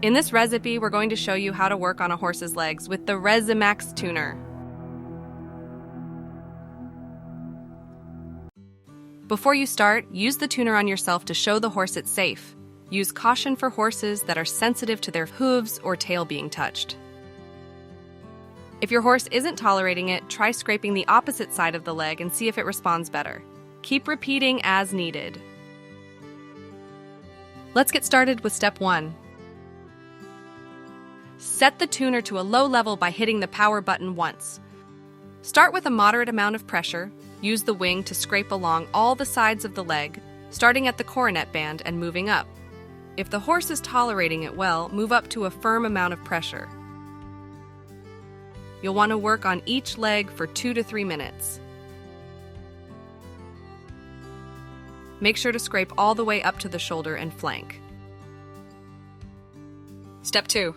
In this recipe, we're going to show you how to work on a horse's legs with the Rezzimax Tuner. Before you start, use the tuner on yourself to show the horse it's safe. Use caution for horses that are sensitive to their hooves or tail being touched. If your horse isn't tolerating it, try scraping the opposite side of the leg and see if it responds better. Keep repeating as needed. Let's get started with step 1. Set the tuner to a low level by hitting the power button once. Start with a moderate amount of pressure. Use the wing to scrape along all the sides of the leg, starting at the coronet band and moving up. If the horse is tolerating it well, move up to a firm amount of pressure. You'll want to work on each leg for 2 to 3 minutes. Make sure to scrape all the way up to the shoulder and flank. Step 2.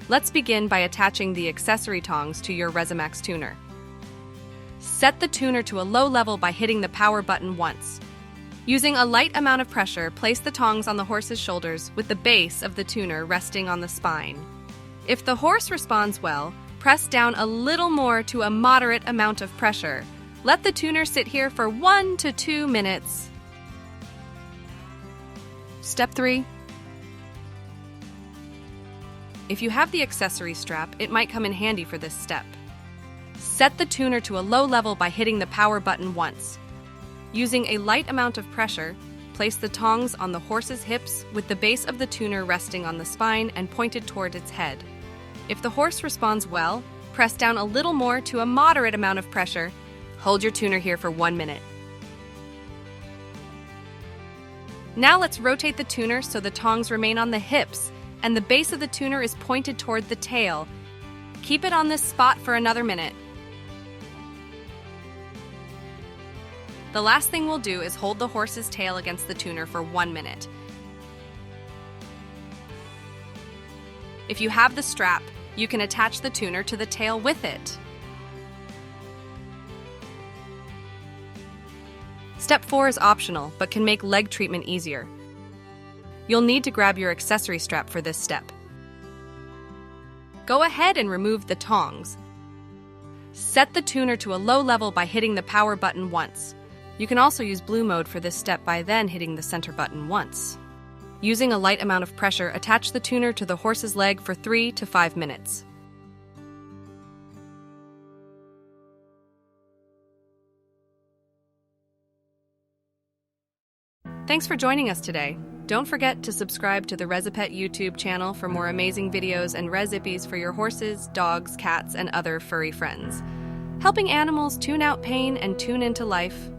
Let's begin by attaching the accessory tongs to your Rezzimax tuner. Set the tuner to a low level by hitting the power button once. Using a light amount of pressure, place the tongs on the horse's shoulders with the base of the tuner resting on the spine. If the horse responds well, press down a little more to a moderate amount of pressure. Let the tuner sit here for 1 to 2 minutes. Step 3. If you have the accessory strap, it might come in handy for this step. Set the tuner to a low level by hitting the power button once. Using a light amount of pressure, place the tongs on the horse's hips with the base of the tuner resting on the spine and pointed toward its head. If the horse responds well, press down a little more to a moderate amount of pressure. Hold your tuner here for 1 minute. Now let's rotate the tuner so the tongs remain on the hips and the base of the tuner is pointed toward the tail. Keep it on this spot for another minute. The last thing we'll do is hold the horse's tail against the tuner for 1 minute. If you have the strap, you can attach the tuner to the tail with it. Step 4 is optional, but can make leg treatment easier. You'll need to grab your accessory strap for this step. Go ahead and remove the tongs. Set the tuner to a low level by hitting the power button once. You can also use blue mode for this step by then hitting the center button once. Using a light amount of pressure, attach the tuner to the horse's leg for 3 to 5 minutes. Thanks for joining us today. Don't forget to subscribe to the Rezzipet YouTube channel for more amazing videos and Rezzipes for your horses, dogs, cats, and other furry friends. Helping animals tune out pain and tune into life.